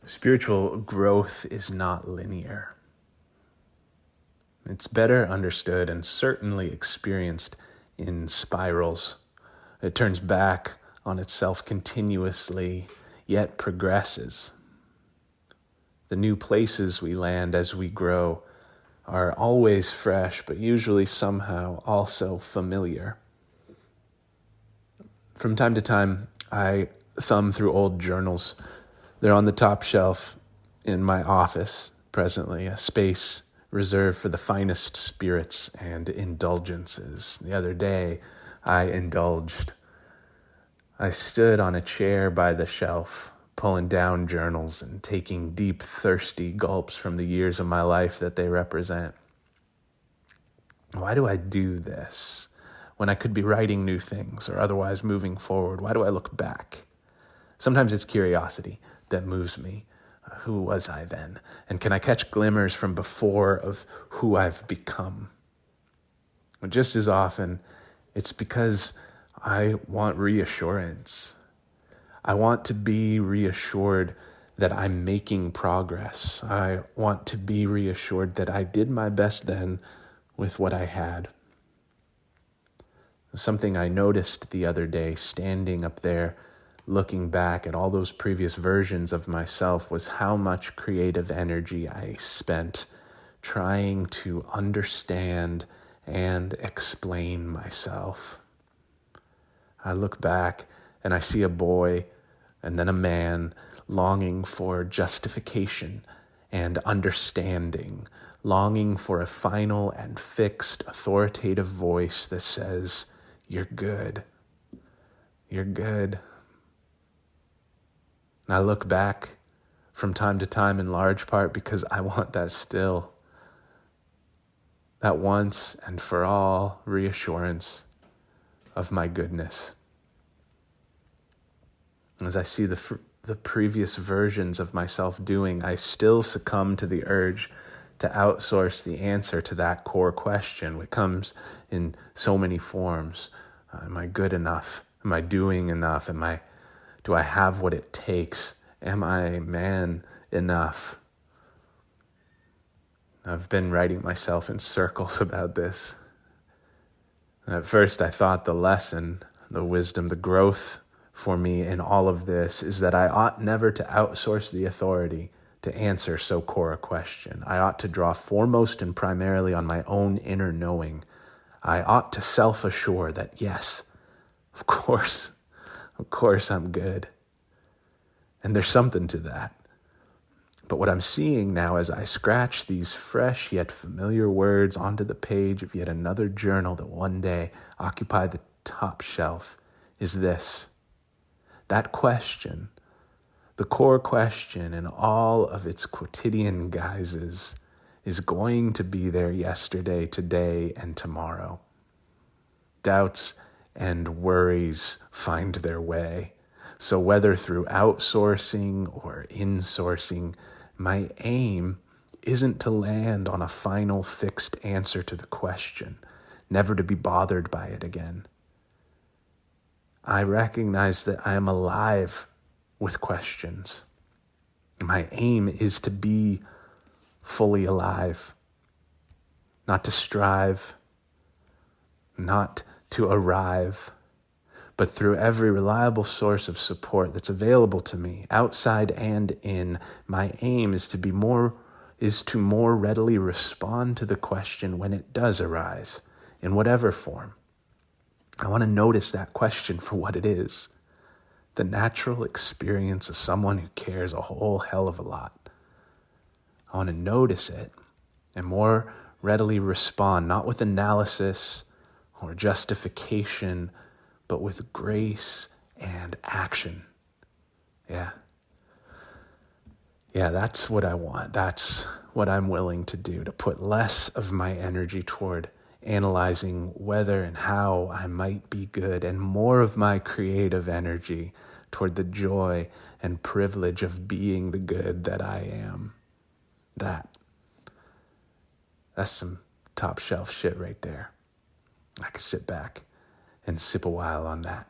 Spiritual growth is not linear. It's better understood and certainly experienced in spirals. It turns back on itself continuously, yet progresses. The new places we land as we grow are always fresh, but usually somehow also familiar. From time to time, I thumb through old journals. They're on the top shelf in my office presently, a space reserved for the finest spirits and indulgences. The other day, I indulged. I stood on a chair by the shelf, pulling down journals and taking deep, thirsty gulps from the years of my life that they represent. Why do I do this when I could be writing new things or otherwise moving forward? Why do I look back? Sometimes it's curiosity that moves me. Who was I then? And can I catch glimmers from before of who I've become? Just as often, it's because I want reassurance. I want to be reassured that I'm making progress. I want to be reassured that I did my best then with what I had. Something I noticed the other day, standing up there, looking back at all those previous versions of myself, was how much creative energy I spent trying to understand and explain myself. I look back and I see a boy and then a man longing for justification and understanding, longing for a final and fixed authoritative voice that says, "You're good. You're good." I look back from time to time in large part because I want that still. That once and for all reassurance of my goodness. As I see the previous versions of myself doing, I still succumb to the urge to outsource the answer to that core question, which comes in so many forms. Am I good enough? Am I doing enough? Do I have what it takes? Am I man enough? I've been writing myself in circles about this. At first, I thought the lesson, the wisdom, the growth for me in all of this is that I ought never to outsource the authority to answer so core a question. I ought to draw foremost and primarily on my own inner knowing. I ought to self-assure that, yes, of course I'm good. And there's something to that. But what I'm seeing now as I scratch these fresh yet familiar words onto the page of yet another journal that one day occupy the top shelf is this. That question, the core question in all of its quotidian guises, is going to be there yesterday, today, and tomorrow. Doubts and worries find their way. So whether through outsourcing or insourcing, my aim isn't to land on a final fixed answer to the question, never to be bothered by it again. I recognize that I am alive with questions. My aim is to be fully alive, not to strive, not to arrive, but through every reliable source of support that's available to me, outside and in. My aim is to more readily respond to the question when it does arise, in whatever form. I want to notice that question for what it is, the natural experience of someone who cares a whole hell of a lot. I want to notice it and more readily respond, not with analysis or justification, but with grace and action. Yeah, that's what I want. That's what I'm willing to do, to put less of my energy toward analyzing whether and how I might be good, and more of my creative energy toward the joy and privilege of being the good that I am. That's some top shelf shit right there. I could sit back and sip a while on that.